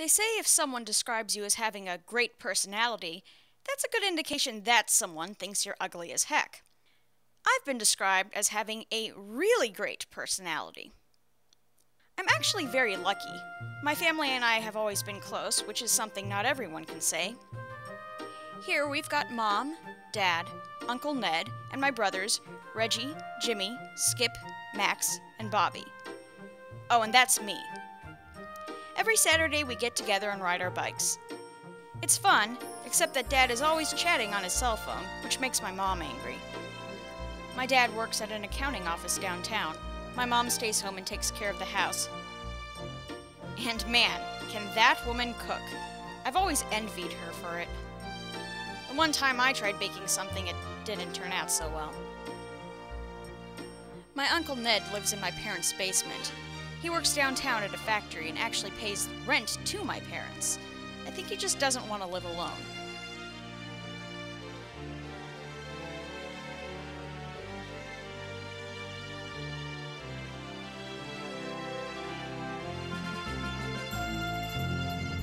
They say if someone describes you as having a great personality, that's a good indication that someone thinks you're ugly as heck. I've been described as having a really great personality. I'm actually very lucky. My family and I have always been close, which is something not everyone can say. Here we've got Mom, Dad, Uncle Ned, and my brothers, Reggie, Jimmy, Skip, Max, and Bobby. Oh, and that's me. Every Saturday we get together and ride our bikes. It's fun, except that Dad is always chatting on his cell phone, which makes my mom angry. My dad works at an accounting office downtown. My mom stays home and takes care of the house. And man, can that woman cook. I've always envied her for it. The one time I tried baking something, it didn't turn out so well. My Uncle Ned lives in my parents' basement. He works downtown at a factory and actually pays rent to my parents. I think he just doesn't want to live alone.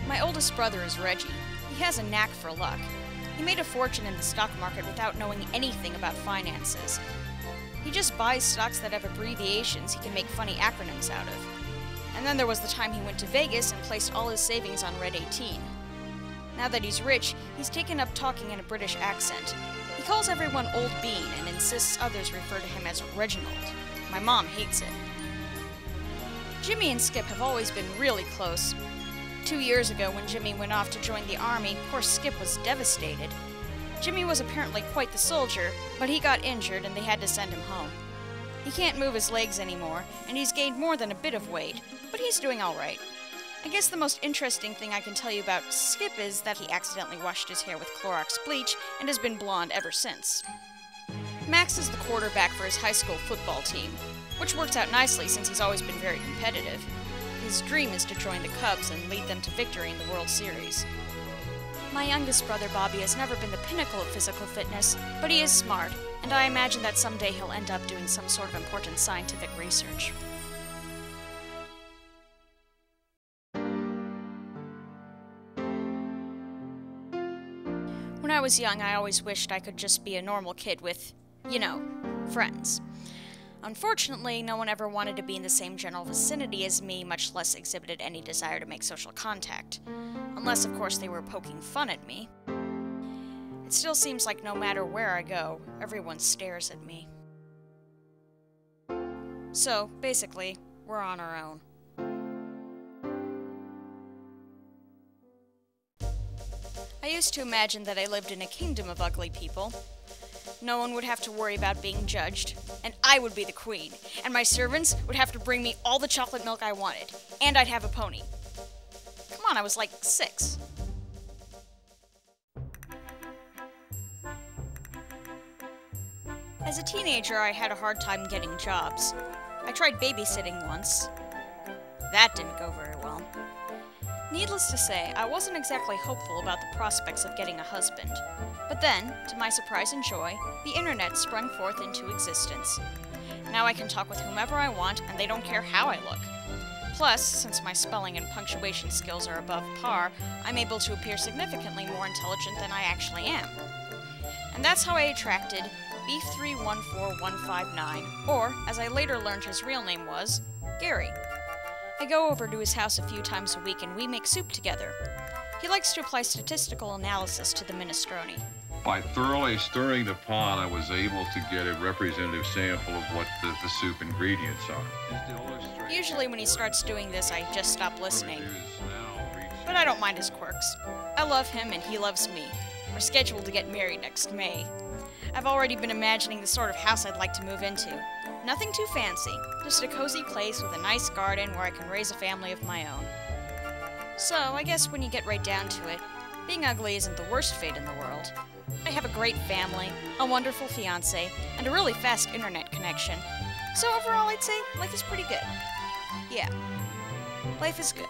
My oldest brother is Reggie. He has a knack for luck. He made a fortune in the stock market without knowing anything about finances. He just buys stocks that have abbreviations he can make funny acronyms out of. And then there was the time he went to Vegas and placed all his savings on Red 18. Now that he's rich, he's taken up talking in a British accent. He calls everyone Old Bean and insists others refer to him as Reginald. My mom hates it. Jimmy and Skip have always been really close. 2 years ago, when Jimmy went off to join the army, poor Skip was devastated. Jimmy was apparently quite the soldier, but he got injured and they had to send him home. He can't move his legs anymore, and he's gained more than a bit of weight, but he's doing all right. I guess the most interesting thing I can tell you about Skip is that he accidentally washed his hair with Clorox bleach and has been blonde ever since. Max is the quarterback for his high school football team, which works out nicely since he's always been very competitive. His dream is to join the Cubs and lead them to victory in the World Series. My youngest brother Bobby has never been the pinnacle of physical fitness, but he is smart, and I imagine that someday he'll end up doing some sort of important scientific research. When I was young, I always wished I could just be a normal kid with, friends. Unfortunately, no one ever wanted to be in the same general vicinity as me, much less exhibited any desire to make social contact. Unless, of course, they were poking fun at me. It still seems like no matter where I go, everyone stares at me. So, basically, we're on our own. I used to imagine that I lived in a kingdom of ugly people. No one would have to worry about being judged, and I would be the queen, and my servants would have to bring me all the chocolate milk I wanted, and I'd have a pony. Come on, I was like 6. As a teenager, I had a hard time getting jobs. I tried babysitting once. That didn't go very well. Needless to say, I wasn't exactly hopeful about the prospects of getting a husband. But then, to my surprise and joy, the internet sprung forth into existence. Now I can talk with whomever I want, and they don't care how I look. Plus, since my spelling and punctuation skills are above par, I'm able to appear significantly more intelligent than I actually am. And that's how I attracted Beef314159, or, as I later learned his real name was, Gary. I go over to his house a few times a week and we make soup together. He likes to apply statistical analysis to the minestrone. By thoroughly stirring the pot, I was able to get a representative sample of what the soup ingredients are. Usually when he starts doing this, I just stop listening. But I don't mind his quirks. I love him and he loves me. We're scheduled to get married next May. I've already been imagining the sort of house I'd like to move into. Nothing too fancy, just a cozy place with a nice garden where I can raise a family of my own. So, I guess when you get right down to it, being ugly isn't the worst fate in the world. I have a great family, a wonderful fiancé, and a really fast internet connection. So overall, I'd say life is pretty good. Yeah, life is good.